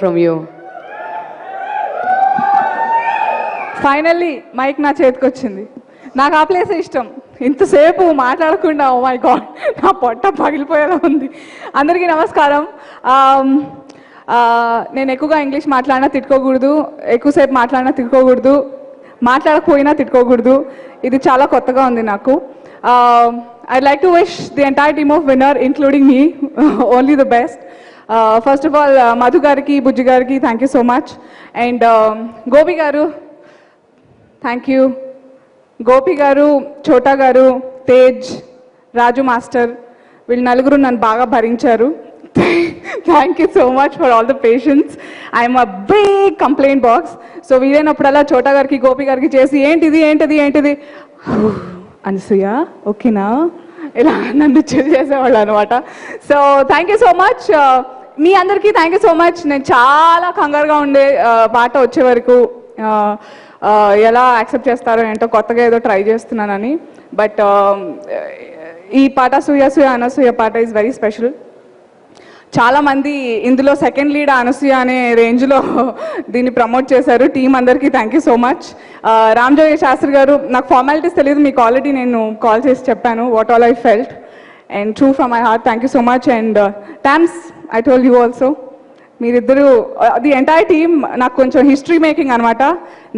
from you. Finally mic నా చేతికి వచ్చింది. నాకు ఆ ప్లేస్ ఇష్టం. ఇంతసేపు మాట్లాడకుండా ఓ మై గాడ్ నా పొట్ట పగిలిపోయేలా ఉంది. అందరికీ నమస్కారం. నేను ఎక్కువగా ఇంగ్లీష్ మాట్లాడినా తిట్టుకోకూడదు, ఎక్కువసేపు మాట్లాడినా తిట్టుకోకూడదు, మాట్లాడకపోయినా తిట్టుకోకూడదు. ఇది చాలా కొత్తగా ఉంది నాకు. I'd like to wish the entire team of winner, including me, only the best. First of all, Madhu gariki, Bujji gariki, thank you so much. And Gopi garu, thank you. Gopi garu, Chota garu, Tej, Raju master, వీళ్ళు నలుగురు నన్ను బాగా భరించారు. Thank you so much for all the patience. I'm a big complaint box. So వీలైనప్పుడల్లా చోటా గారికి, గోపి గారికి చేసి ఏంటిది ఏంటిది ఏంటిది అనసూయ ఓకేనా ఇలా నన్ను చిల్ చేసేవాళ్ళు అనమాట. So thank you so much. మీ అందరికీ థ్యాంక్ యూ సో మచ్. నేను చాలా కంగారుగా ఉండే పాట వచ్చే వరకు ఎలా యాక్సెప్ట్ చేస్తారో ఏంటో, కొత్తగా ఏదో ట్రై చేస్తున్నానని. బట్ ఈ పాట సూయ సూయ అనసూయ పాట ఈజ్ వెరీ స్పెషల్. చాలామంది ఇందులో సెకండ్ లీడ్ అనసూయ అనే రేంజ్లో దీన్ని ప్రమోట్ చేశారు. టీం అందరికీ thank you so much. Ramjogi Sastry గారు, నాకు ఫార్మాలిటీస్ తెలియదు, మీకు ఆల్రెడీ నేను కాల్ చేసి చెప్పాను what all I felt and true from my heart. Thank you so much. And thanks I told you also. మీరిద్దరూ ది ఎంటైర్ టీమ్ నాకు కొంచెం హిస్టరీ మేకింగ్ అనమాట.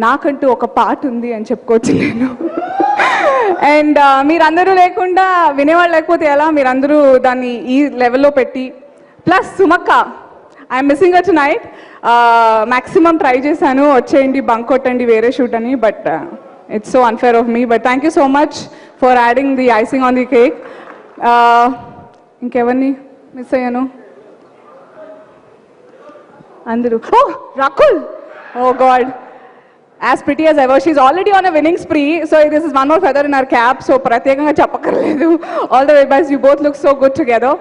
నాకంటూ ఒక పార్ట్ ఉంది అని చెప్పుకోవచ్చు నేను. అండ్ మీరందరూ లేకుండా వినేవాళ్ళు లేకపోతే ఎలా, మీరందరూ దాన్ని ఈ లెవెల్లో పెట్టి, ప్లస్ సుమక్క, I'm missing her tonight. Maximum try చేశాను వచ్చేయండి బంక్ కొట్టండి వేరే షూట్ అని, but it's so unfair of me. But thank you so much for adding the icing on the cake. ఇంకెవరిని మిస్ అయ్యాను? అందరూ. Oh Rakul, oh god, as pretty as ever. She's already on a winning spree, so this is one more feather in our cap. So ప్రత్యేకంగా చెప్పక్కర్లేదు. All the way best. You both look so good together.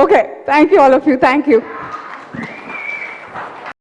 Okay, thank you all of you, thank you.